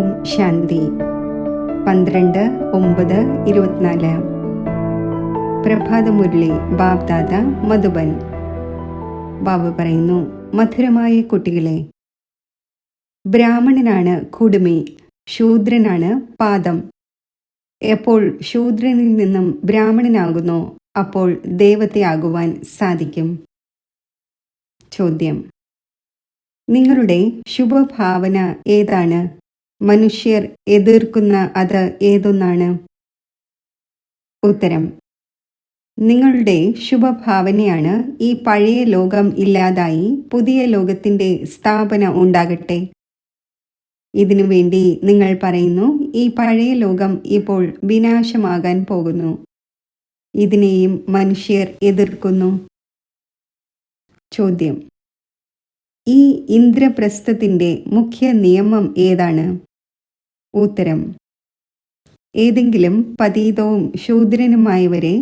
ഓം ശാന്തി. 12/9/24 പ്രഭാതമുരളി ബാബ്ദാദ മധുബൻ. ബാബ പറയുന്നു, മധുരമായ കുട്ടികളെ, ബ്രാഹ്മണനാണ് കുടുമി, ശൂദ്രനാണ് പാദം. എപ്പോൾ ശൂദ്രനിൽ നിന്നും ബ്രാഹ്മണനാകുന്നോ അപ്പോൾ ദേവതയാകുവാൻ സാധിക്കും. ചോദ്യം: നിങ്ങളുടെ ശുഭഭാവന ഏതാണ്? മനുഷ്യർ എതിർക്കുന്ന അത് ഏതൊന്നാണ്? ഉത്തരം: നിങ്ങളുടെ ശുഭഭാവനയാണ് ഈ പഴയ ലോകം ഇല്ലാതായി പുതിയ ലോകത്തിൻ്റെ സ്ഥാപന ഉണ്ടാകട്ടെ. ഇതിനുവേണ്ടി നിങ്ങൾ പറയുന്നു, ഈ പഴയ ലോകം ഇപ്പോൾ വിനാശമാകാൻ പോകുന്നു. ഇതിനെയും മനുഷ്യർ എതിർക്കുന്നു. ചോദ്യം: ഈ ഇന്ദ്രപ്രസ്ഥത്തിൻ്റെ മുഖ്യ നിയമം ഏതാണ്? ഉത്തരം: ഏതെങ്കിലും പതീതവും ശൂദ്രനുമായവരെ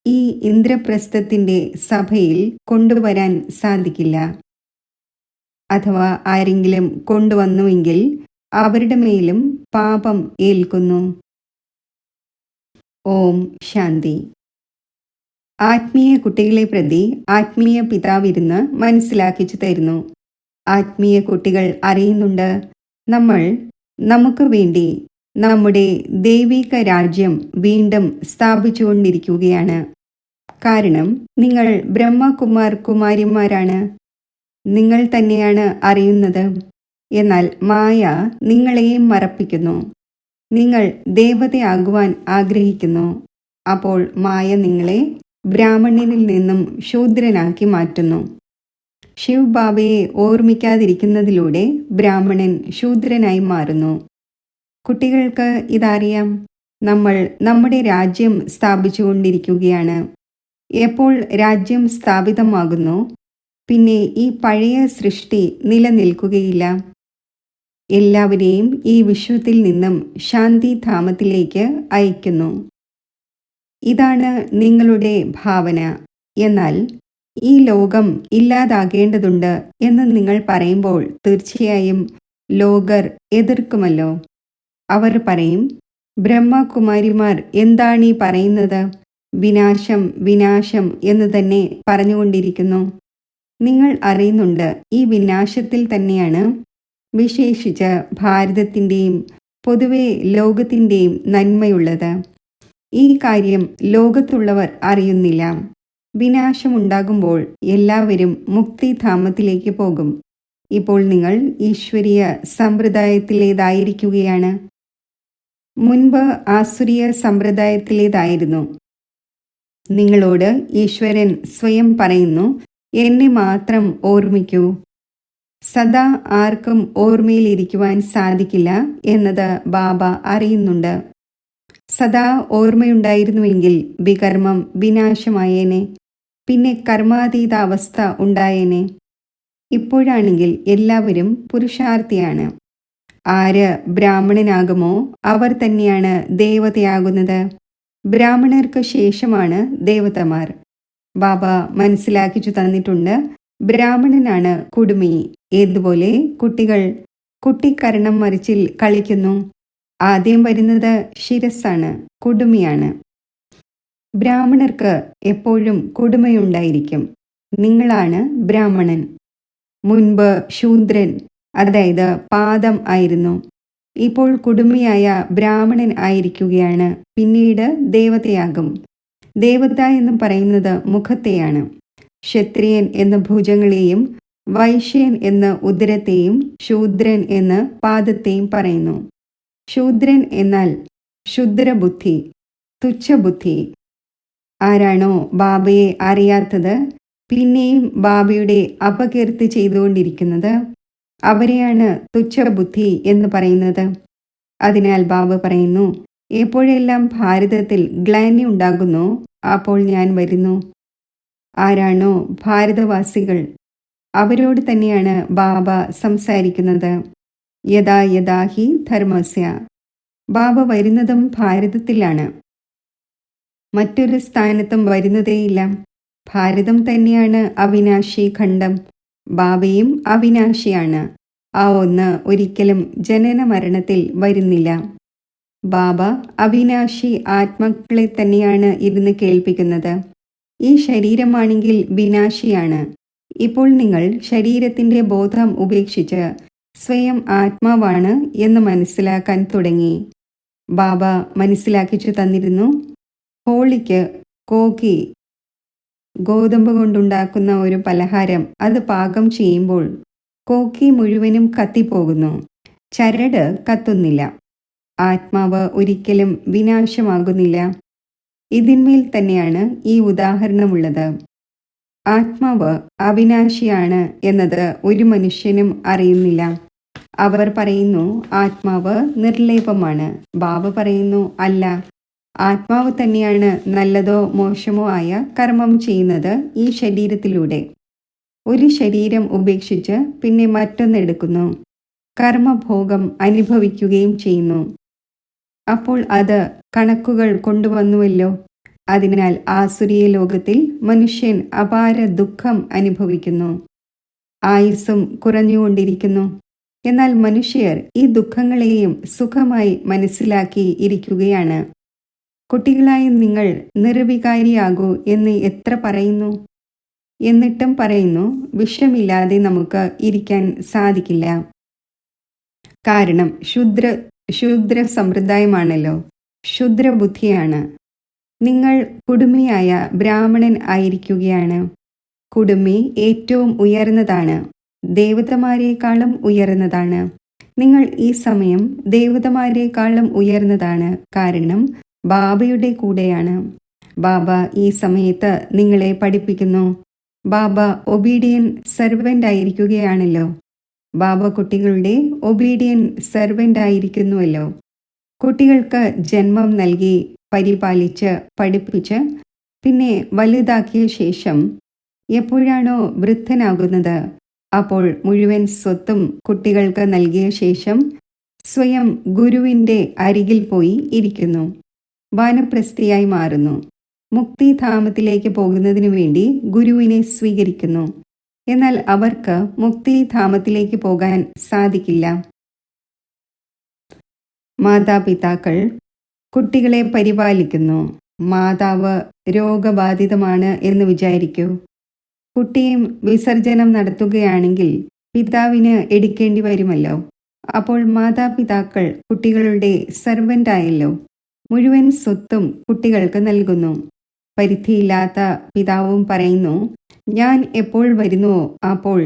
ഈ ഇന്ദ്രപ്രസ്ഥത്തിൻ്റെ സഭയിൽ കൊണ്ടുവരാൻ സാധിക്കില്ല. അഥവാ ആരെങ്കിലും കൊണ്ടുവന്നുവെങ്കിൽ അവരുടെ മേലും പാപം ഏൽക്കുന്നു. ഓം ശാന്തി. ആത്മീയ കുട്ടികളെ പ്രതി ആത്മീയ പിതാവിരുന്ന് മനസ്സിലാക്കിച്ചു തരുന്നു. ആത്മീയ കുട്ടികൾ അറിയുന്നുണ്ട്, നമ്മൾ നമുക്ക് വേണ്ടി നമ്മുടെ ദൈവിക രാജ്യം വീണ്ടും സ്ഥാപിച്ചുകൊണ്ടിരിക്കുകയാണ്. കാരണം നിങ്ങൾ ബ്രഹ്മകുമാർ കുമാരിമാരാണ്. നിങ്ങൾ തന്നെയാണ് അറിയുന്നത്. എന്നാൽ മായ നിങ്ങളെയും മറപ്പിക്കുന്നു. നിങ്ങൾ ദേവതയാകുവാൻ ആഗ്രഹിക്കുന്നു. അപ്പോൾ മായ നിങ്ങളെ ബ്രാഹ്മണനിൽ നിന്നും ശൂദ്രനാക്കി മാറ്റുന്നു. ശിവ് ബാബയെ ഓർമ്മിക്കാതിരിക്കുന്നതിലൂടെ ബ്രാഹ്മണൻ ശൂദ്രനായി മാറുന്നു. കുട്ടികൾക്ക് ഇതറിയാം. നമ്മൾ നമ്മുടെ രാജ്യം സ്ഥാപിച്ചുകൊണ്ടിരിക്കുകയാണ്. എപ്പോൾ രാജ്യം സ്ഥാപിതമാകുന്നു, പിന്നെ ഈ പഴയ സൃഷ്ടി നിലനിൽക്കുകയില്ല. എല്ലാവരെയും ഈ വിശ്വത്തിൽ നിന്നും ശാന്തിധാമത്തിലേക്ക് അയക്കുന്നു. ഇതാണ് നിങ്ങളുടെ ഭാവന. എന്നാൽ ഈ ലോകം ഇല്ലാതാകേണ്ടതുണ്ട് എന്ന് നിങ്ങൾ പറയുമ്പോൾ തീർച്ചയായും ലോകർ എതിർക്കുമല്ലോ. അവർ പറയും, ബ്രഹ്മകുമാരിമാർ എന്താണീ പറയുന്നത്? വിനാശം വിനാശം എന്ന് തന്നെ പറഞ്ഞുകൊണ്ടിരിക്കുന്നു. നിങ്ങൾ അറിയുന്നുണ്ട്, ഈ വിനാശത്തിൽ തന്നെയാണ് വിശേഷിച്ച് ഭാരതത്തിൻ്റെയും പൊതുവെ ലോകത്തിൻ്റെയും നന്മയുള്ളത്. ഈ കാര്യം ലോകത്തുള്ളവർ അറിയുന്നില്ല. വിനാശമുണ്ടാകുമ്പോൾ എല്ലാവരും മുക്തിധാമത്തിലേക്ക് പോകും. ഇപ്പോൾ നിങ്ങൾ ഈശ്വരീയ സമ്പ്രദായത്തിലേതായിരിക്കുകയാണ്. മുൻപ് ആസുരീയ സമ്പ്രദായത്തിലേതായിരുന്നു. നിങ്ങളോട് ഈശ്വരൻ സ്വയം പറയുന്നു, എന്നെ മാത്രം ഓർമ്മിക്കൂ. സദാ ആർക്കും ഓർമ്മയിലിരിക്കുവാൻ സാധിക്കില്ല എന്നത് ബാബ അറിയുന്നുണ്ട്. സദാ ഓർമ്മയുണ്ടായിരുന്നുവെങ്കിൽ വികർമ്മം വിനാശമായേനെ, പിന്നെ കർമാതീത അവസ്ഥ ഉണ്ടായേനെ. ഇപ്പോഴാണെങ്കിൽ എല്ലാവരും പുരുഷാർത്ഥിയാണ്. ആര് ബ്രാഹ്മണനാകുമോ അവർ തന്നെയാണ് ദേവതയാകുന്നത്. ബ്രാഹ്മണർക്ക് ശേഷമാണ് ദേവതമാർ. ബാബ മനസ്സിലാക്കിച്ചു തന്നിട്ടുണ്ട്, ബ്രാഹ്മണനാണ് കുടുമി. ഏതുപോലെ കുട്ടികൾ കുട്ടിക്കരണം മറിച്ചിൽ കളിക്കുന്നു. ആദ്യം വരുന്നത് ശിരസ്സാണ്, കുടുമിയാണ്. ബ്രാഹ്മണർക്ക് എപ്പോഴും കുടുമയുണ്ടായിരിക്കും. നിങ്ങളാണ് ബ്രാഹ്മണൻ. മുൻപ് ശൂദ്രൻ, അതായത് പാദം ആയിരുന്നു. ഇപ്പോൾ കുടുമിയായ ബ്രാഹ്മണൻ ആയിരിക്കുകയാണ്. പിന്നീട് ദേവതയാകും. ദേവത എന്ന് പറയുന്നത് മുഖത്തെയാണ്. ക്ഷത്രിയൻ എന്ന ഭുജങ്ങളെയും വൈശ്യൻ എന്ന ഉദരത്തെയും ശൂദ്രൻ എന്ന് പാദത്തെയും പറയുന്നു. ശൂദ്രൻ എന്നാൽ ക്ഷുദ്രബുദ്ധി, തുച്ഛബുദ്ധി. ആരാണോ ബാബയെ അറിയാത്തത്, പിന്നെയും ബാബയുടെ അപകീർത്തി ചെയ്തുകൊണ്ടിരിക്കുന്നത്, അവരെയാണ് തുച്ഛബുദ്ധി എന്ന് പറയുന്നത്. അതിനാൽ ബാബ പറയുന്നു, എപ്പോഴെല്ലാം ഭാരതത്തിൽ ഗ്ലാനി ഉണ്ടാകുന്നു അപ്പോൾ ഞാൻ വരുന്നു. ആരാണോ ഭാരതവാസികൾ, അവരോട് തന്നെയാണ് ബാബ സംസാരിക്കുന്നത്. യഥാ യഥാ ഹി ധർമ്മസ്യ. ബാബ വരുന്നതും ഭാരതത്തിലാണ്. മറ്റൊരു സ്ഥാനത്തും വരുന്നതേയില്ല. ഭാരതം തന്നെയാണ് അവിനാശി ഖണ്ഡം. ബാബയും അവിനാശിയാണ്. ആ ഒന്ന് ഒരിക്കലും ജനന മരണത്തിൽ വരുന്നില്ല. ബാബ അവിനാശി ആത്മാക്കളെ തന്നെയാണ് ഇരുന്ന് കേൾപ്പിക്കുന്നത്. ഈ ശരീരമാണെങ്കിൽ വിനാശിയാണ്. ഇപ്പോൾ നിങ്ങൾ ശരീരത്തിൻ്റെ ബോധം ഉപേക്ഷിച്ച് സ്വയം ആത്മാവാണ് എന്ന് മനസ്സിലാക്കാൻ തുടങ്ങി. ബാബ മനസ്സിലാക്കിച്ചു തന്നിരുന്നു, ഹോളിക്ക് കോക്കി ഗോതമ്പ് കൊണ്ടുണ്ടാക്കുന്ന ഒരു പലഹാരം അത് പാകം ചെയ്യുമ്പോൾ കോക്കി മുഴുവനും കത്തിപ്പോകുന്നു, ചരട് കത്തുന്നില്ല. ആത്മാവ് ഒരിക്കലും വിനാശമാകുന്നില്ല. ഇതിന്മേൽ തന്നെയാണ് ഈ ഉദാഹരണമുള്ളത്. ആത്മാവ് അവിനാശിയാണ് എന്നത് ഒരു മനുഷ്യനും അറിയുന്നില്ല. അവർ പറയുന്നു ആത്മാവ് നിർലേപമാണ്. ബാബ പറയുന്നു അല്ല, ആത്മാവ് തന്നെയാണ് നല്ലതോ മോശമോ ആയ കർമ്മം ചെയ്യുന്നത് ഈ ശരീരത്തിലൂടെ. ഒരു ശരീരം ഉപേക്ഷിച്ച് പിന്നെ മറ്റൊന്നെടുക്കുന്നു, കർമ്മഭോഗം അനുഭവിക്കുകയും ചെയ്യുന്നു. അപ്പോൾ അത് കണക്കുകൾ കൊണ്ടുവന്നുവല്ലോ. അതിനാൽ ആസുരീയ ലോകത്തിൽ മനുഷ്യൻ അപാര ദുഃഖം അനുഭവിക്കുന്നു, ആയുസ്സും കുറഞ്ഞുകൊണ്ടിരിക്കുന്നു. എന്നാൽ മനുഷ്യർ ഈ ദുഃഖങ്ങളെയും സുഖമായി മനസ്സിലാക്കി ഇരിക്കുകയാണ്. കുട്ടികളായി നിങ്ങൾ നിർവികാരിയാകൂ എന്ന് എത്ര പറയുന്നു, എന്നിട്ടും പറയുന്നു വിഷമില്ലാതെ നമുക്ക് ഇരിക്കാൻ സാധിക്കില്ല. കാരണം ശൂദ്ര സമ്പ്രദായമാണല്ലോ, ശൂദ്രബുദ്ധിയാണ്. നിങ്ങൾ കുടുമിയായ ബ്രാഹ്മണൻ ആയിരിക്കുകയാണ്. കുടുമി ഏറ്റവും ഉയർന്നതാണ്, ദേവതമാരേക്കാളും ഉയർന്നതാണ്. നിങ്ങൾ ഈ സമയം ദേവതമാരേക്കാളും ഉയർന്നതാണ്. കാരണം ബാബയുടെ കൂടെയാണ്. ബാബ ഈ സമയത്ത് നിങ്ങളെ പഠിപ്പിക്കുന്നു. ബാബ ഒബീഡിയൻ സെർവൻ്റ് ആയിരിക്കുകയാണല്ലോ. ബാബ കുട്ടികളുടെ ഒബീഡിയൻ സെർവൻ്റ് ആയിരിക്കുന്നുവല്ലോ. കുട്ടികൾക്ക് ജന്മം നൽകി പരിപാലിച്ച് പഠിപ്പിച്ച് പിന്നെ വലുതാക്കിയ ശേഷം എപ്പോഴാണോ വൃദ്ധനാകുന്നത് അപ്പോൾ മുഴുവൻ സ്വത്തും കുട്ടികൾക്ക് നൽകിയ ശേഷം സ്വയം ഗുരുവിൻ്റെ അരികിൽ പോയി ഇരിക്കുന്നു, വാനപ്രസ്ഥിയായി മാറുന്നു. മുക്തിധാമത്തിലേക്ക് പോകുന്നതിനു വേണ്ടി ഗുരുവിനെ സ്വീകരിക്കുന്നു. എന്നാൽ അവർക്ക് മുക്തിധാമത്തിലേക്ക് പോകാൻ സാധിക്കില്ല. മാതാപിതാക്കൾ കുട്ടികളെ പരിപാലിക്കുന്നു. മാതാവ് രോഗബാധിതമാണ് എന്ന് വിചാരിക്കൂ. കുട്ടിയും വിസർജനം നടത്തുകയാണെങ്കിൽ പിതാവിന് എടുക്കേണ്ടി വരുമല്ലോ. അപ്പോൾ മാതാപിതാക്കൾ കുട്ടികളുടെ സെർവൻ്റായല്ലോ. മുഴുവൻ സ്വത്തും കുട്ടികൾക്ക് നൽകുന്നു. പരിധിയില്ലാത്ത പിതാവും പറയുന്നു, ഞാൻ എപ്പോൾ വരുന്നുവോ അപ്പോൾ.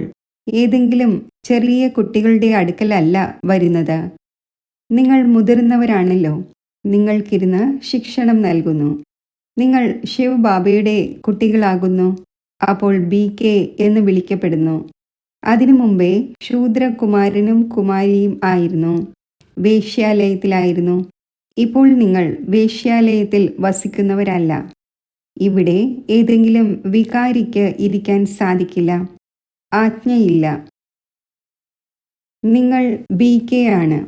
ഏതെങ്കിലും ചെറിയ കുട്ടികളുടെ അടുക്കലല്ല വരുന്നത്. നിങ്ങൾ മുതിർന്നവരാണല്ലോ. നിങ്ങൾക്കിരുന്ന് ശിക്ഷണം നൽകുന്നു. നിങ്ങൾ ശിവ് ബാബയുടെ കുട്ടികളാകുന്നു. അപ്പോൾ BK എന്ന് വിളിക്കപ്പെടുന്നു. അതിനു മുമ്പേ ശൂദ്രകുമാരനും കുമാരിയും ആയിരുന്നു, വേശ്യാലയത്തിലായിരുന്നു. ഇപ്പോൾ നിങ്ങൾ വേശ്യാലയത്തിൽ വസിക്കുന്നവരല്ല. ഇവിടെ ഏതെങ്കിലും വികാരിക്ക് ഇരിക്കാൻ സാധിക്കില്ല, ആജ്ഞയില്ല. നിങ്ങൾ BK ആണ്.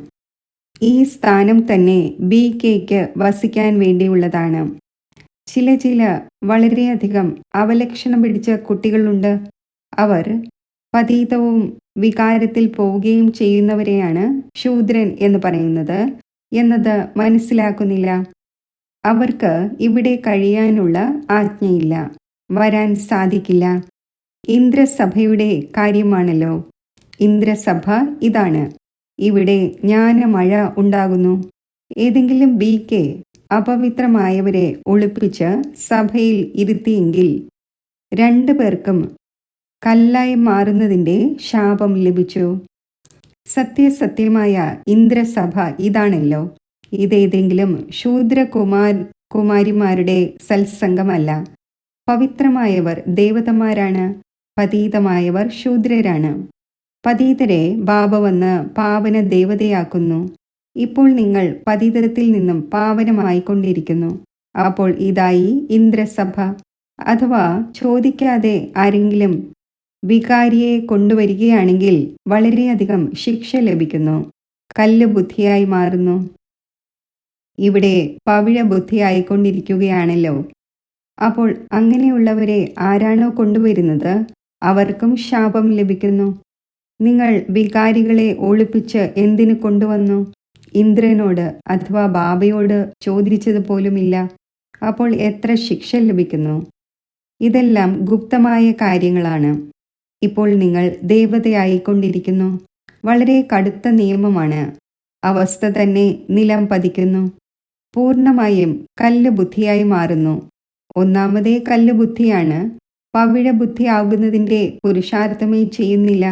ഈ സ്ഥാനം തന്നെ BKക്ക് വസിക്കാൻ വേണ്ടിയുള്ളതാണ്. ചില വളരെയധികം അവലക്ഷണം പിടിച്ച കുട്ടികളുണ്ട്. അവർ പതീതവും വികാരത്തിൽ പോവുകയും ചെയ്യുന്നവരെയാണ് ശൂദ്രൻ എന്ന് പറയുന്നത് എന്നത് മനസ്സിലാക്കുന്നില്ല. അവർക്ക് ഇവിടെ കഴിയാനുള്ള ആജ്ഞയില്ല, വരാൻ സാധിക്കില്ല. ഇന്ദ്രസഭയുടെ കാര്യമാണല്ലോ. ഇന്ദ്രസഭ ഇതാണ്. ഇവിടെ ജ്ഞാനമഴ ഉണ്ടാകുന്നു. ഏതെങ്കിലും BK അപവിത്രമായവരെ ഒളിപ്പിച്ച് സഭയിൽ ഇരുത്തിയെങ്കിൽ 2 പേർക്കും കല്ലായി മാറുന്നതിൻ്റെ ശാപം ലഭിച്ചു. സത്യമായ ഇന്ദ്രസഭ ഇതാണല്ലോ. ഇതേതെങ്കിലും കുമാരിമാരുടെ സത്സംഗമല്ല. പവിത്രമായവർ ദേവതമാരാണ്, പതീതമായവർ ശൂദ്രരാണ്. പതീതരെ ബാബ വന്ന് പാവന ദേവതയാക്കുന്നു. ഇപ്പോൾ നിങ്ങൾ പതീതത്തിൽ നിന്നും പാവനമായിക്കൊണ്ടിരിക്കുന്നു. അപ്പോൾ ഇതായി ഇന്ദ്രസഭ. അഥവാ ചോദിക്കാതെ ആരെങ്കിലും വികാരിയെ കൊണ്ടുവരികയാണെങ്കിൽ വളരെയധികം ശിക്ഷ ലഭിക്കുന്നു, കല്ല് ബുദ്ധിയായി മാറുന്നു. ഇവിടെ പവിഴ ബുദ്ധിയായിക്കൊണ്ടിരിക്കുകയാണല്ലോ. അപ്പോൾ അങ്ങനെയുള്ളവരെ ആരാണോ കൊണ്ടുവരുന്നത് അവർക്കും ശാപം ലഭിക്കുന്നു. നിങ്ങൾ വികാരികളെ ഒളിപ്പിച്ച് എന്തിനു കൊണ്ടുവന്നു? ഇന്ദ്രനോട് അഥവാ ബാബയോട് ചോദിച്ചത് പോലുമില്ല. അപ്പോൾ എത്ര ശിക്ഷ ലഭിക്കുന്നു? ഇതെല്ലാം ഗുപ്തമായ കാര്യങ്ങളാണ്. ഇപ്പോൾ നിങ്ങൾ ദേവതയായിക്കൊണ്ടിരിക്കുന്നു. വളരെ കടുത്ത നിയമമാണ്. അവസ്ഥ തന്നെ നിലം പതിക്കുന്നു. പൂർണ്ണമായും കല്ല് ബുദ്ധിയായി മാറുന്നു. ഒന്നാമതേ കല്ല് ബുദ്ധിയാണ്. പവിഴ ബുദ്ധി ആകുന്നതിൻ്റെ പുരുഷാർത്ഥമേ ചെയ്യുന്നില്ല.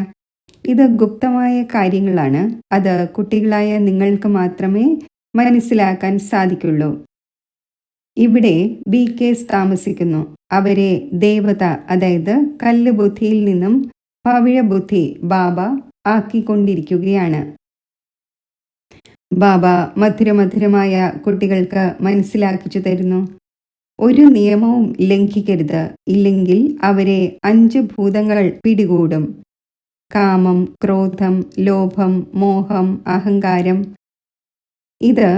ഇത് ഗുപ്തമായ കാര്യങ്ങളാണ്. അത് കുട്ടികളായ നിങ്ങൾക്ക് മാത്രമേ മനസ്സിലാക്കാൻ സാധിക്കുള്ളൂ. ഇവിടെ BKs താമസിക്കുന്നു. അവരെ ദേവത, അതായത് കല്ല് ബുദ്ധിയിൽ നിന്നും പവിഴ ബുദ്ധി ബാബ ആക്കിക്കൊണ്ടിരിക്കുകയാണ്. ബാബ മധുരമധുരമായ കുട്ടികൾക്ക് മനസ്സിലാക്കിച്ചു തരുന്നു. ഒരു നിയമവും ലംഘിക്കരുത്, ഇല്ലെങ്കിൽ അവരെ 5 ഭൂതങ്ങൾ പിടികൂടും. കാമം, ക്രോധം, ലോഭം, മോഹം, അഹങ്കാരം. ഇത്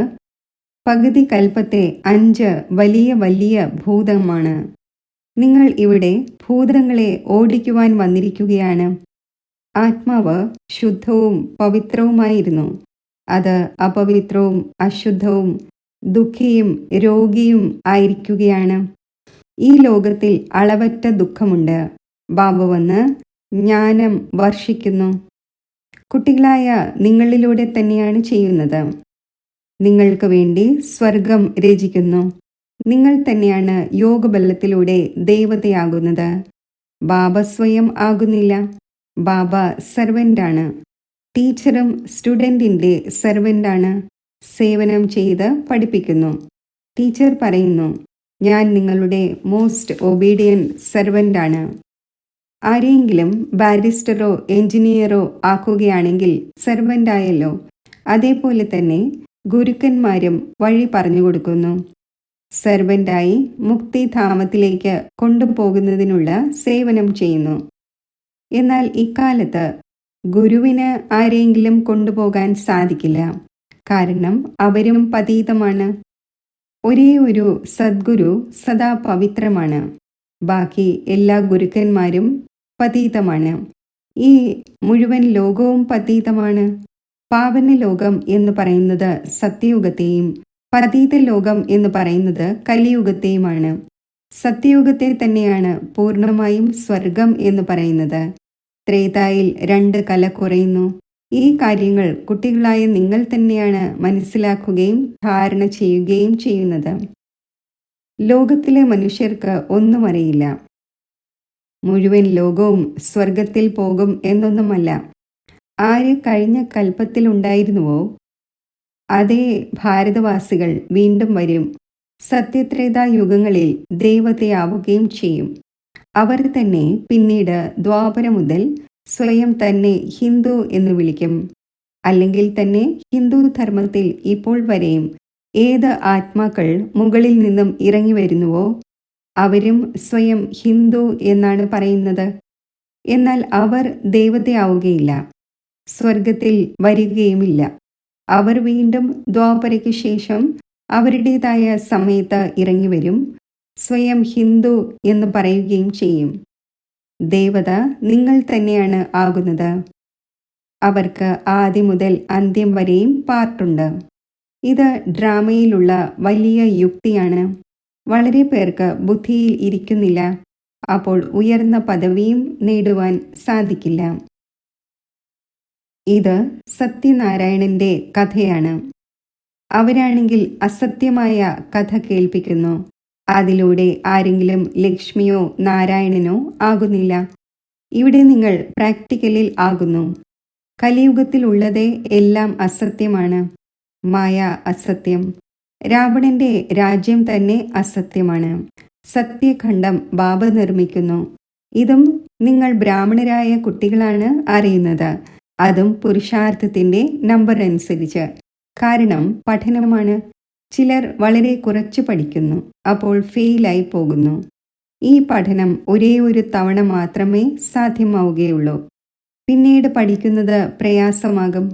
പകുതി കൽപ്പത്തെ 5 വലിയ വലിയ ഭൂതമാണ്. നിങ്ങൾ ഇവിടെ ഭൂതങ്ങളെ ഓടിക്കുവാൻ വന്നിരിക്കുകയാണ്. ആത്മാവ് ശുദ്ധവും പവിത്രവുമായിരുന്നു. അത് അപവിത്രവും അശുദ്ധവും ദുഃഖിയും രോഗിയും ആയിരിക്കുകയാണ്. ഈ ലോകത്തിൽ അളവറ്റ ദുഃഖമുണ്ട്. ബാബ വന്ന് ജ്ഞാനം വർഷിക്കുന്നു. കുട്ടികളായ നിങ്ങളിലൂടെ തന്നെയാണ് ചെയ്യുന്നത്. നിങ്ങൾക്ക് വേണ്ടി സ്വർഗം രചിക്കുന്നു. നിങ്ങൾ തന്നെയാണ് യോഗബലത്തിലൂടെ ദേവതയാകുന്നത്. ബാബ സ്വയം ആകുന്നില്ല. ബാബ സെർവൻ്റാണ്. ടീച്ചറും സ്റ്റുഡൻറ്റിൻ്റെ സെർവൻ്റാണ്. സേവനം ചെയ്ത് പഠിപ്പിക്കുന്നു. ടീച്ചർ പറയുന്നു, ഞാൻ നിങ്ങളുടെ മോസ്റ്റ് ഒബീഡിയൻറ്റ് സെർവൻ്റാണ്. ആരെയെങ്കിലും ബാരിസ്റ്ററോ എഞ്ചിനീയറോ ആക്കുകയാണെങ്കിൽ സെർവൻ്റായല്ലോ. അതേപോലെ തന്നെ ഗുരുക്കന്മാരും വഴി പറഞ്ഞു കൊടുക്കുന്നു. സെർവൻ്റായി മുക്തിധാമത്തിലേക്ക് കൊണ്ടുപോകുന്നതിനുള്ള സേവനം ചെയ്യുന്നു. എന്നാൽ ഇക്കാലത്ത് ഗുരുവിന് ആരെയെങ്കിലും കൊണ്ടുപോകാൻ സാധിക്കില്ല. കാരണം അവരും പതീതമാണ്. ഒരേ ഒരു സദ്ഗുരു സദാ പവിത്രമാണ്. ബാക്കി എല്ലാ ഗുരുക്കന്മാരും പതീതമാണ്. ഈ മുഴുവൻ ലോകവും പതീതമാണ്. പാവന ലോകം എന്ന് പറയുന്നത് സത്യയുഗത്തെയും പതീത ലോകം എന്ന് പറയുന്നത് കലിയുഗത്തെയുമാണ്. സത്യയുഗത്തെ തന്നെയാണ് പൂർണ്ണമായും സ്വർഗം എന്ന് പറയുന്നത്. ത്രേതായിൽ 2 കല കുറയുന്നു. ഈ കാര്യങ്ങൾ കുട്ടികളായ നിങ്ങൾ തന്നെയാണ് മനസ്സിലാക്കുകയും ധാരണ ചെയ്യുകയും ചെയ്യുന്നത്. ലോകത്തിലെ മനുഷ്യർക്ക് ഒന്നും അറിയില്ല. മുഴുവൻ ലോകവും സ്വർഗത്തിൽ പോകും എന്നൊന്നുമല്ല. ആര് കഴിഞ്ഞ കൽപ്പത്തിലുണ്ടായിരുന്നുവോ അതേ ഭാരതവാസികൾ വീണ്ടും വരും. സത്യത്രേതാ യുഗങ്ങളിൽ ദേവതയാവുകയും ചെയ്യും. അവർ തന്നെ പിന്നീട് ദ്വാപര മുതൽ സ്വയം തന്നെ ഹിന്ദു എന്ന് വിളിക്കും. അല്ലെങ്കിൽ തന്നെ ഹിന്ദു ധർമ്മത്തിൽ ഇപ്പോൾ വരെയും ഏത് ആത്മാക്കൾ മുകളിൽ നിന്നും ഇറങ്ങി വരുന്നുവോ അവരും സ്വയം ഹിന്ദു എന്നാണ് പറയുന്നത്. എന്നാൽ അവർ ദേവതയാവുകയില്ല, സ്വർഗത്തിൽ വരികയുമില്ല. അവർ വീണ്ടും ദ്വാപരയ്ക്ക് ശേഷം അവരുടേതായ സമയത്ത് ഇറങ്ങി വരും. സ്വയം ഹിന്ദു എന്ന് പറയുകയും ചെയ്യും. ദേവത നിങ്ങൾ തന്നെയാണ് ആകുന്നത്. അവർക്ക് ആദ്യം മുതൽ അന്ത്യം വരെയും പാർട്ടുണ്ട്. ഇത് ഡ്രാമയിലുള്ള വലിയ യുക്തിയാണ്. വളരെ പേർക്ക് ബുദ്ധിയിൽ ഇരിക്കുന്നില്ല. അപ്പോൾ ഉയർന്ന പദവിയും നേടുവാൻ സാധിക്കില്ല. ഇത് സത്യനാരായണന്റെ കഥയാണ്. അവരാണെങ്കിൽ അസത്യമായ കഥ കേൾപ്പിക്കുന്നു. അതിലൂടെ ആരെങ്കിലും ലക്ഷ്മിയോ നാരായണനോ ആകുന്നില്ല. ഇവിടെ നിങ്ങൾ പ്രാക്ടിക്കലിൽ ആകുന്നു. കലിയുഗത്തിലുള്ളതേ എല്ലാം അസത്യമാണ്. മായ അസത്യം. രാവണന്റെ രാജ്യം തന്നെ അസത്യമാണ്. സത്യഖണ്ഡം ബാബ നിർമ്മിക്കുന്നു. ഇതും നിങ്ങൾ ബ്രാഹ്മണരായ കുട്ടികളാണ് അറിയുന്നത്. അതും പുരുഷാർത്ഥത്തിൻ്റെ നമ്പർ അനുസരിച്ച്. കാരണം പഠനമാണ്. ചിലർ വളരെ കുറച്ച് പഠിക്കുന്നു, അപ്പോൾ ഫെയിലായി പോകുന്നു. ഈ പഠനം ഒരേ ഒരു തവണ മാത്രമേ സാധ്യമാവുകയുള്ളൂ. പിന്നീട് പഠിക്കുന്നത് പ്രയാസമാകും.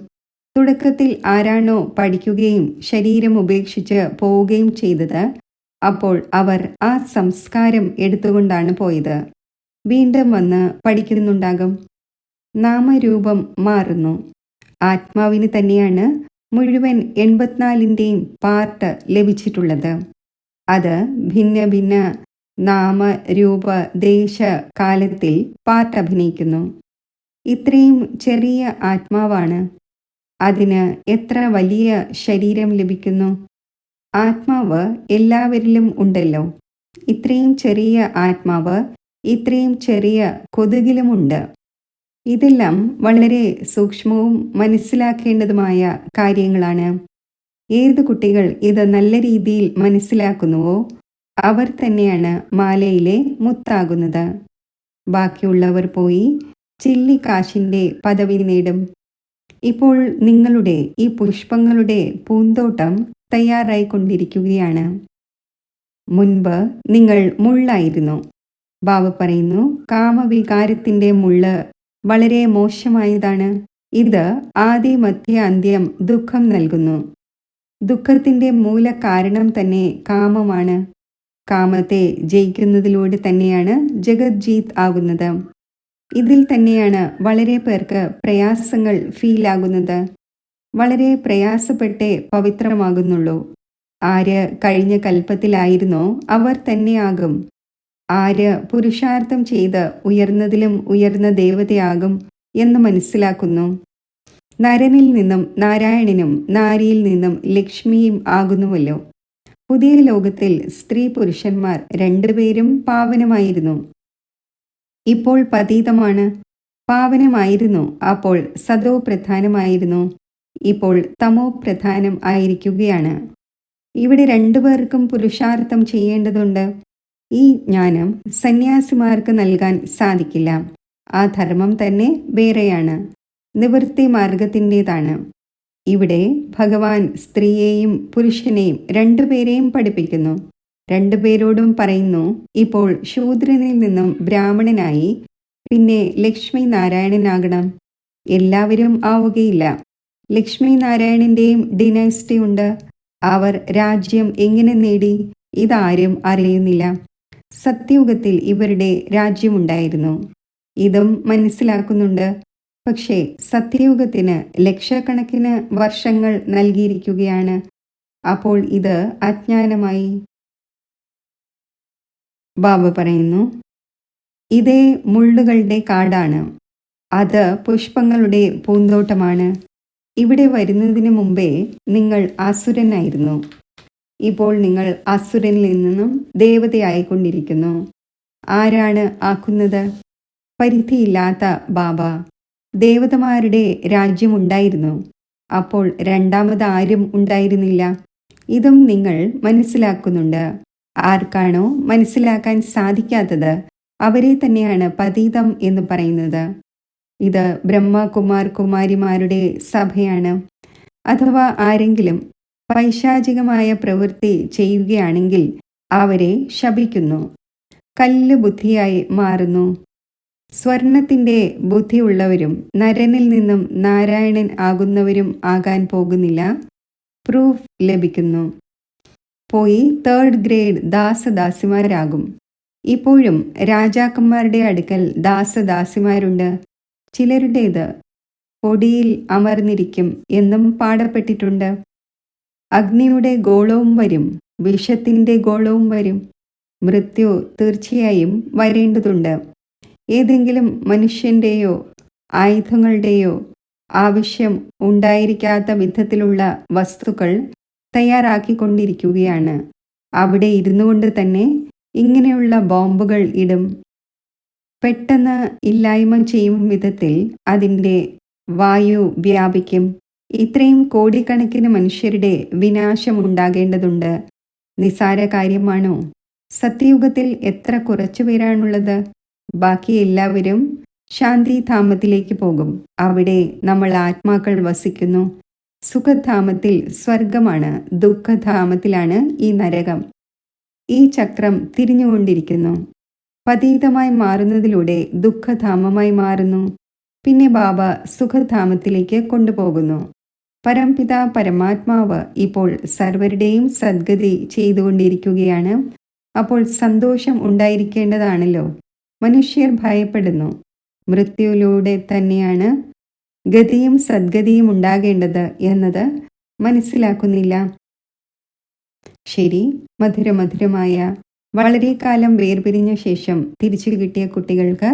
തുടക്കത്തിൽ ആരാണോ പഠിക്കുകയും ശരീരം ഉപേക്ഷിച്ച് പോവുകയും ചെയ്തത്, അപ്പോൾ അവർ ആ സംസ്കാരം എടുത്തുകൊണ്ടാണ് പോയത്. വീണ്ടും വന്ന് പഠിക്കുന്നുണ്ടാകും. നാമരൂപം മാറുന്നു. ആത്മാവിന് തന്നെയാണ് മുഴുവൻ 84ൻ്റെയും പാർട്ട് ലഭിച്ചിട്ടുള്ളത്. അത് ഭിന്ന ഭിന്ന നാമ രൂപ ദേശ കാലത്തിൽ പാർട്ട് അഭിനയിക്കുന്നു. ഇത്രയും ചെറിയ ആത്മാവാണ്. അതിന് എത്ര വലിയ ശരീരം ലഭിക്കുന്നു? ആത്മാവ് എല്ലാവരിലും ഉണ്ടല്ലോ. ഇത്രയും ചെറിയ ആത്മാവ് ഇത്രയും ചെറിയ കൊതുകിലുമുണ്ട്. ഇതെല്ലാം വളരെ സൂക്ഷ്മവും മനസ്സിലാക്കേണ്ടതുമായ കാര്യങ്ങളാണ്. ഏത് കുട്ടികൾ ഇത് നല്ല രീതിയിൽ മനസ്സിലാക്കുന്നുവോ അവർ തന്നെയാണ് മാലയിലെ മുത്താകുന്നത്. ബാക്കിയുള്ളവർ പോയി ചില്ലിക്കാശിൻ്റെ പദവി നേടും. ഇപ്പോൾ നിങ്ങളുടെ ഈ പുഷ്പങ്ങളുടെ പൂന്തോട്ടം തയ്യാറായിക്കൊണ്ടിരിക്കുകയാണ്. മുൻപ് നിങ്ങൾ മുള്ളായിരുന്നു. ബാബ പറയുന്നു, കാമവികാരത്തിൻ്റെ മുള്ള് വളരെ മോശമായതാണ്. ഇത് ആദി മധ്യ അന്ത്യം ദുഃഖം നൽകുന്നു. ദുഃഖത്തിൻ്റെ മൂലകാരണം തന്നെ കാമമാണ്. കാമത്തെ ജയിക്കുന്നതിലൂടെ തന്നെയാണ് ജഗജ്ജീത് ആകുന്നത്. ഇതിൽ തന്നെയാണ് വളരെ പേർക്ക് പ്രയാസങ്ങൾ ഫീലാകുന്നത്. വളരെ പ്രയാസപ്പെട്ടേ പവിത്രമാകുന്നുള്ളൂ. ആര് കഴിഞ്ഞ കൽപ്പത്തിലായിരുന്നോ അവർ തന്നെയാകും. ആര് പുരുഷാർത്ഥം ചെയ്ത് ഉയർന്നതിലും ഉയർന്ന ദേവതയാകും എന്ന് മനസ്സിലാക്കുന്നു. നരനിൽ നിന്നും നാരായണനും നാരിയിൽ നിന്നും ലക്ഷ്മിയും ആകുന്നുവല്ലോ. പുതിയ ലോകത്തിൽ സ്ത്രീ പുരുഷന്മാർ രണ്ടുപേരും പാവനമായിരുന്നു. ഇപ്പോൾ പതീതമാണ്. പാവനമായിരുന്നു അപ്പോൾ സദോ പ്രധാനമായിരുന്നു. ഇപ്പോൾ തമോ പ്രധാനം ആയിരിക്കുകയാണ്. ഇവിടെ രണ്ടുപേർക്കും പുരുഷാർത്ഥം ചെയ്യേണ്ടതുണ്ട്. ഈ ജ്ഞാനം സന്യാസിമാർക്ക് നൽകാൻ സാധിക്കില്ല. ആ ധർമ്മം തന്നെ വേറെയാണ്, നിവൃത്തി മാർഗത്തിൻ്റെതാണ്. ഇവിടെ ഭഗവാൻ സ്ത്രീയെയും പുരുഷനെയും രണ്ടുപേരെയും പഠിപ്പിക്കുന്നു. രണ്ടുപേരോടും പറയുന്നു, ഇപ്പോൾ ശൂദ്രനിൽ നിന്നും ബ്രാഹ്മണനായി പിന്നെ ലക്ഷ്മി നാരായണനാകണം. എല്ലാവരും ആവുകയില്ല. ലക്ഷ്മി നാരായണൻ്റെയും ഡിനൈസ്റ്റി ഉണ്ട്. അവർ രാജ്യം എങ്ങനെ നേടി ഇതാരും അറിയുന്നില്ല. സത്യയുഗത്തിൽ ഇവരുടെ രാജ്യമുണ്ടായിരുന്നു. ഇതും മനസ്സിലാക്കുന്നുണ്ട്. പക്ഷേ സത്യയുഗത്തിന് ലക്ഷക്കണക്കിന് വർഷങ്ങൾ നൽകിയിരിക്കുകയാണ്. അപ്പോൾ ഇത് അജ്ഞാനമായി. ബാബ പറയുന്നു, ഇതേ മുള്ളുകളുടെ കാടാണ്. അത് പുഷ്പങ്ങളുടെ പൂന്തോട്ടമാണ്. ഇവിടെ വരുന്നതിന് മുമ്പേ നിങ്ങൾ അസുരനായിരുന്നു. ഇപ്പോൾ നിങ്ങൾ അസുരനിൽ നിന്നും ദേവതയായിക്കൊണ്ടിരിക്കുന്നു. ആരാണ് ആക്കുന്നത്? പരിധിയില്ലാത്ത ബാബ. ദേവതമാരുടെ രാജ്യമുണ്ടായിരുന്നു. അപ്പോൾ രണ്ടാമത് ആരും ഉണ്ടായിരുന്നില്ല. ഇതും നിങ്ങൾ മനസ്സിലാക്കുന്നുണ്ട്. ആർക്കാണോ മനസ്സിലാക്കാൻ സാധിക്കാത്തത് അവരെ തന്നെയാണ് പതീതം എന്ന് പറയുന്നത്. ഇത് ബ്രഹ്മകുമാർ കുമാരിമാരുടെ സഭയാണ്. അഥവാ ആരെങ്കിലും പൈശാചികമായ പ്രവൃത്തി ചെയ്യുകയാണെങ്കിൽ അവരെ ശപിക്കുന്നു. കല്ല് ബുദ്ധിയായി മാറുന്നു. സ്വർണത്തിൻ്റെ ബുദ്ധിയുള്ളവരും നരനിൽ നിന്നും നാരായണൻ ആകുന്നവരും ആകാൻ പോകുന്നില്ല. പ്രൂഫ് ലഭിക്കുന്നു. പോയി 3rd ഗ്രേഡ് ദാസദാസിമാരാകും. ഇപ്പോഴും രാജാക്കന്മാരുടെ അടുക്കൽ ദാസദാസിമാരുണ്ട്. ചിലരുടേത് പൊടിയിൽ അമർന്നിരിക്കും എന്നും പാടപ്പെട്ടിട്ടുണ്ട്. അഗ്നിയുടെ ഗോളവും വരും, വിഷത്തിൻ്റെ ഗോളവും വരും. മൃത്യു തീർച്ചയായും വരേണ്ടതുണ്ട്. ഏതെങ്കിലും മനുഷ്യൻ്റെയോ ആയുധങ്ങളുടെയോ ആവശ്യം ഉണ്ടായിരിക്കാത്ത വിധത്തിലുള്ള വസ്തുക്കൾ തയ്യാറാക്കിക്കൊണ്ടിരിക്കുകയാണ്. അവിടെ ഇരുന്നു കൊണ്ട് തന്നെ ഇങ്ങനെയുള്ള ബോംബുകൾ ഇടും. പെട്ടെന്ന് ഇല്ലായ്മ ചെയ്യും വിധത്തിൽ അതിൻ്റെ വായു വ്യാപിക്കും. ഇത്രയും കോടിക്കണക്കിന് മനുഷ്യരുടെ വിനാശം ഉണ്ടാകേണ്ടതുണ്ട്. നിസാര കാര്യമാണോ? സത്യയുഗത്തിൽ എത്ര കുറച്ചുപേരാണുള്ളത്? ബാക്കി എല്ലാവരും ശാന്തിധാമത്തിലേക്ക് പോകും. അവിടെ നമ്മൾ ആത്മാക്കൾ വസിക്കുന്നു. സുഖധാമത്തിൽ സ്വർഗമാണ്, ദുഃഖധാമത്തിലാണ് ഈ നരകം. ഈ ചക്രം തിരിഞ്ഞുകൊണ്ടിരിക്കുന്നു. പതീതമായി മാറുന്നതിലൂടെ ദുഃഖധാമമായി മാറുന്നു. പിന്നെ ബാബ സുഖധാമത്തിലേക്ക് കൊണ്ടുപോകുന്നു. പരംപിത പരമാത്മാവ് ഇപ്പോൾ സർവരുടെയും സദ്ഗതി ചെയ്തുകൊണ്ടിരിക്കുകയാണ്. അപ്പോൾ സന്തോഷം ഉണ്ടായിരിക്കേണ്ടതാണല്ലോ. മനുഷ്യർ ഭയപ്പെടുന്നു. മൃത്യുവിലൂടെ തന്നെയാണ് ഗതിയും സദ്ഗതിയും ഉണ്ടാകേണ്ടത് എന്നത് മനസ്സിലാക്കുന്നില്ല. ശരി, മധുരമധുരമായ വളരെ കാലം വേർപിരിഞ്ഞ ശേഷം തിരിച്ചു കിട്ടിയ കുട്ടികൾക്ക്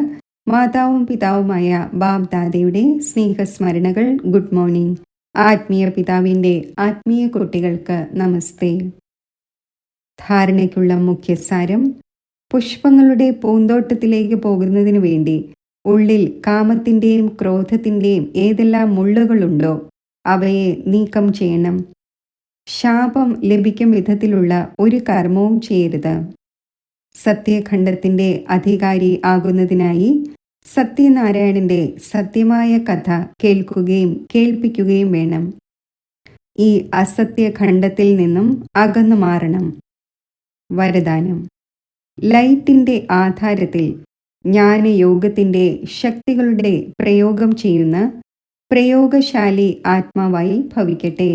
മാതാവും പിതാവുമായ ബാബ് ദാദയുടെ സ്നേഹസ്മരണകൾ. Good morning. ആത്മീയ പിതാവിൻ്റെ ആത്മീയ കുട്ടികൾക്ക് നമസ്തേ. ധാരണയ്ക്കുള്ള മുഖ്യസാരം: പുഷ്പങ്ങളുടെ പൂന്തോട്ടത്തിലേക്ക് പോകുന്നതിനു വേണ്ടി ഉള്ളിൽ കാമത്തിൻ്റെയും ക്രോധത്തിൻ്റെയും ഏതെല്ലാം മുള്ളുകളുണ്ടോ അവയെ നീക്കം ചെയ്യണം. ശാപം ലഭിക്കും വിധത്തിലുള്ള ഒരു കർമ്മവും ചെയ്യരുത്. സത്യഖണ്ഡത്തിൻ്റെ അധികാരി ആകുന്നതിനായി സത്യനാരായണന്റെ സത്യമായ കഥ കേൾക്കുകയും കേൾപ്പിക്കുകയും വേണം. ഈ അസത്യഖണ്ഡത്തിൽ നിന്നും അകന്നു മാറണം. വരദാനം: ലൈറ്റിൻ്റെ ആധാരത്തിൽ ജ്ഞാനയോഗത്തിൻ്റെ ശക്തികളുടെ പ്രയോഗം ചെയ്യുന്ന പ്രയോഗശാലി ആത്മാവായി ഭവിക്കട്ടെ.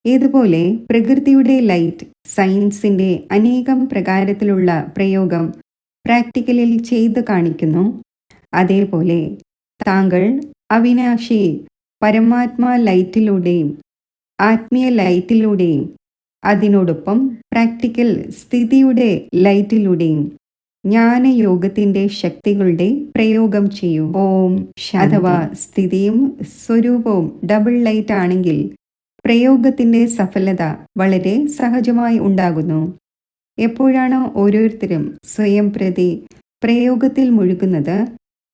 ഇതുപോലെ പ്രകൃതിയുടെ ലൈറ്റ് സയൻസിൻ്റെ അനേകം പ്രകാരത്തിലുള്ള പ്രയോഗം പ്രാക്ടിക്കലിൽ ചെയ്തു കാണിക്കുന്നു. അതേപോലെ താങ്കൾ അവിനാശി പരമാത്മാ ലൈറ്റിലൂടെയും ആത്മീയ ലൈറ്റിലൂടെയും അതിനോടൊപ്പം പ്രാക്ടിക്കൽ സ്ഥിതിയുടെ ലൈറ്റിലൂടെയും ജ്ഞാനയോഗത്തിൻ്റെ ശക്തികളുടെ പ്രയോഗം ചെയ്യൂ. ഓം. അഥവാ സ്ഥിതിയും സ്വരൂപവും ഡബിൾ ലൈറ്റ് ആണെങ്കിൽ പ്രയോഗത്തിൻ്റെ സഫലത വളരെ സഹജമായി ഉണ്ടാകുന്നു. എപ്പോഴാണോ ഓരോരുത്തരും സ്വയം പ്രതി പ്രയോഗത്തിൽ മുഴുകുന്നത്,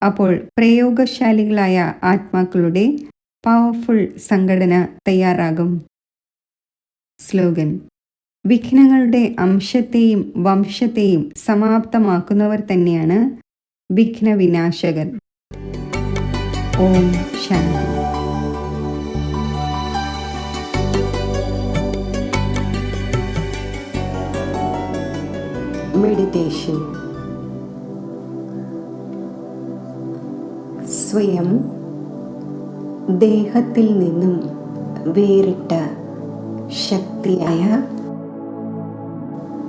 അപ്പോൾ പ്രയോഗശാലികളായ ആത്മാക്കളുടെ പവർഫുൾ സംഘടന തയ്യാറാകും. സ്ലോഗൻ: വിഘ്നങ്ങളുടെ അംശത്തെയും വംശത്തെയും സമാപ്തമാക്കുന്നവർ തന്നെയാണ് വിഘ്നവിനാശകർ. ഓം ശാന്തി. മെഡിറ്റേഷൻ. സ്വയം ദേഹത്തിൽ നിന്നും വേറിട്ട ശക്തിയായ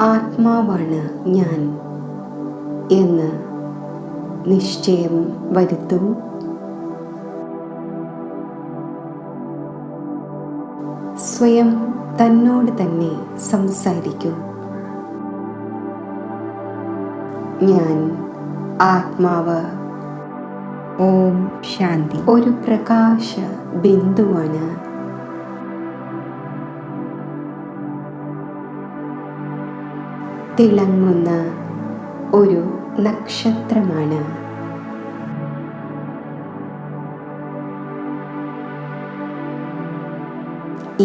ആത്മാവാണ് ഞാൻ എന്ന് നിശ്ചയം വരുത്തൂ. സ്വയം തന്നോട് തന്നെ സംസാരിക്കൂ. ഞാൻ ആത്മാവ്. ഓം ശാന്തി. ഒരു പ്രകാശ ബിന്ദുവാണ്. തിളങ്ങുന്ന ഒരു നക്ഷത്രമാണ്.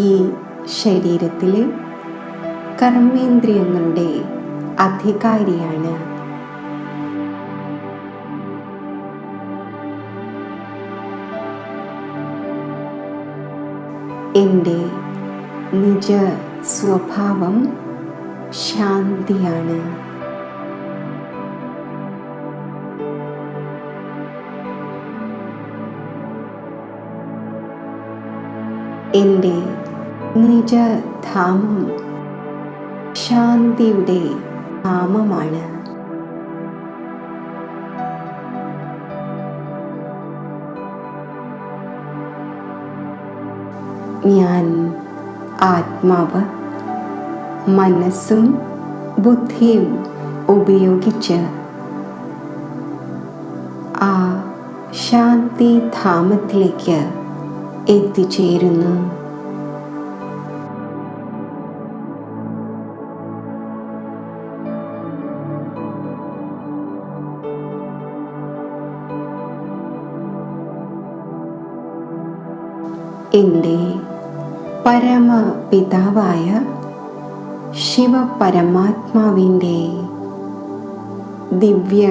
ഈ ശരീരത്തിലെ കർമ്മേന്ദ്രിയങ്ങളുടെ അധികാരിയാണ്. എൻ്റെ നിജ സ്വഭാവം ശാന്തിയാണ്. എൻ്റെ നിജധാമം ശാന്തിയുടെ ധാമമാണ്. ഞാൻ ആത്മാവ് മനസ്സും ബുദ്ധിയും ഉപയോഗിച്ച് ആ ശാന്തിധാമത്തിലേക്ക് എത്തിച്ചേരുന്നു. എൻ്റെ പരമപിതാവായ ശിവപരമാത്മാവിൻ്റെ ദിവ്യ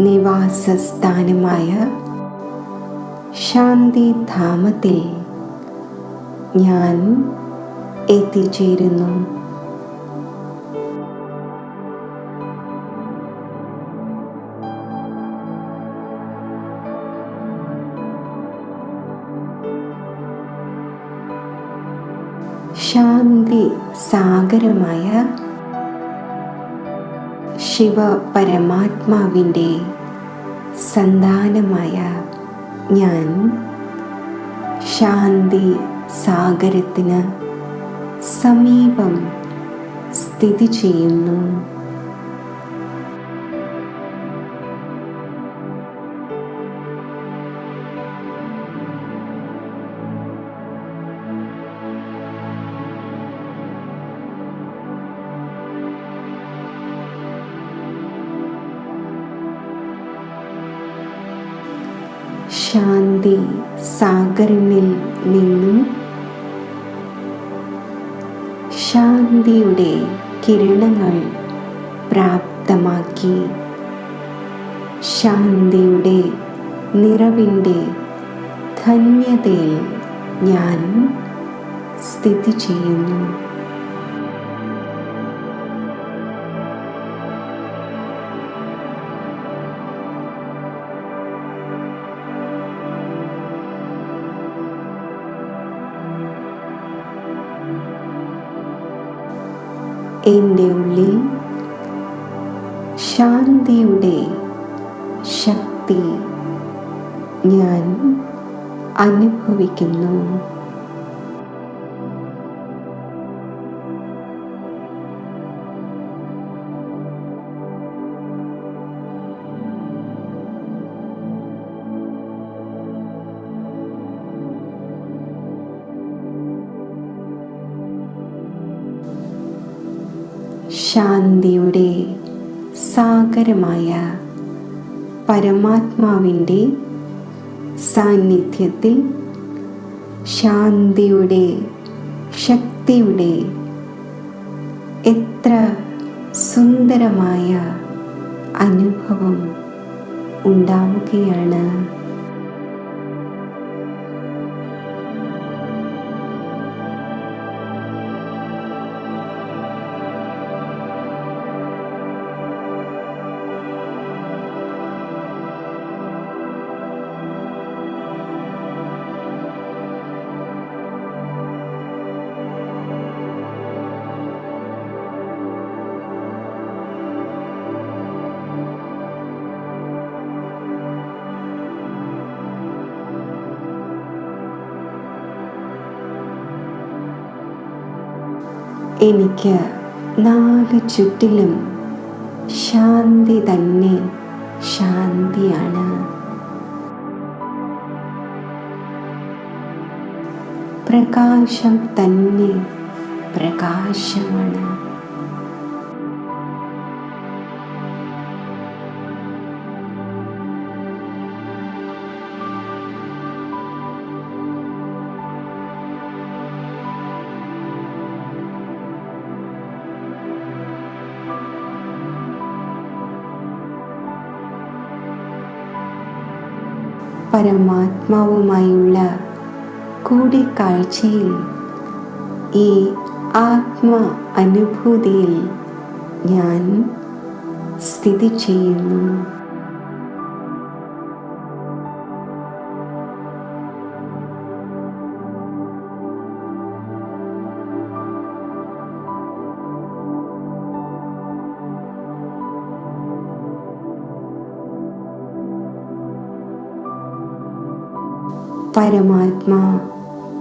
നിവാസസ്ഥാനമായ ശാന്തിധാമത്തിൽ ഞാൻ എത്തിച്ചേരുന്നു. ശാന്തി സാഗരമായ ശിവപരമാത്മാവിൻ്റെ സന്താനമായ ഞാൻ ശാന്തി സാഗരത്തിന് സമീപം സ്ഥിതി ചെയ്യുന്നു. ശാന്തി സാഗരനിൽ നിന്നും ശാന്തിയുടെ കിരണങ്ങൾ പ്രാപ്തമാക്കി ശാന്തിയുടെ നിറവിൻ്റെ ധന്യതയിൽ ഞാൻ സ്ഥിതി ചെയ്യുന്നു. എൻ്റെ ഉള്ളിൽ ശാന്തിയുടെ ശക്തി ഞാൻ അനുഭവിക്കുന്നു. ശാന്തിയുടെ സാഗരമായ പരമാത്മാവിൻ്റെ സാന്നിധ്യത്തിൽ ശാന്തിയുടെ ശക്തിയുടെ എത്ര സുന്ദരമായ അനുഭവം ഉണ്ടാവുകയാണ്. എനിക്ക് നാല് ചുറ്റിലും ശാന്തി തന്നെ ശാന്തിയാണ്. പ്രകാശം തന്നെ പ്രകാശമാണ്. പരമാത്മാവുമായുള്ള കൂടിക്കാഴ്ചയിൽ ഈ ആത്മ അനുഭൂതിയിൽ ഞാൻ സ്ഥിതി ചെയ്യുന്നു. പരമാത്മാ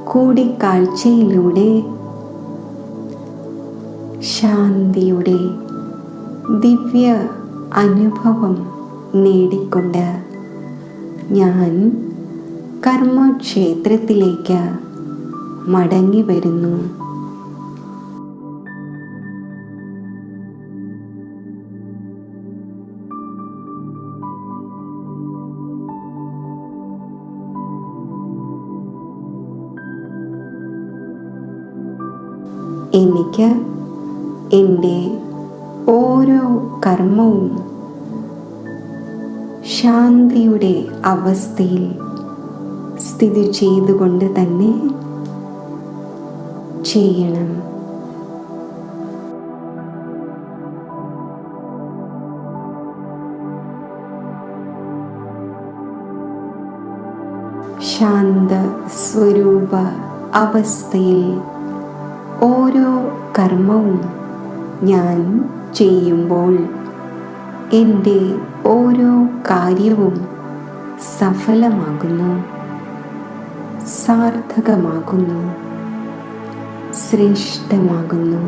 കൂടിക്കാഴ്ചയിലൂടെ ശാന്തിയുടെ ദിവ്യ അനുഭവം നേടിക്കൊണ്ട് ഞാൻ കർമ്മക്ഷേത്രത്തിലേക്ക് മടങ്ങി വരുന്നു. എനിക്ക് എൻ്റെ ഓരോ കർമ്മവും ശാന്തിയുടെ അവസ്ഥയിൽ സ്ഥിതി ചെയ്തുകൊണ്ട് തന്നെ ചെയ്യണം. ശാന്ത സ്വരൂപ അവസ്ഥയിൽ ഓരോ കർമ്മവും ഞാൻ ചെയ്യുമ്പോൾ എൻ്റെ ഓരോ കാര്യവും സഫലമാകുന്നു, സാർത്ഥകമാകുന്നു, ശ്രേഷ്ഠമാകുന്നു.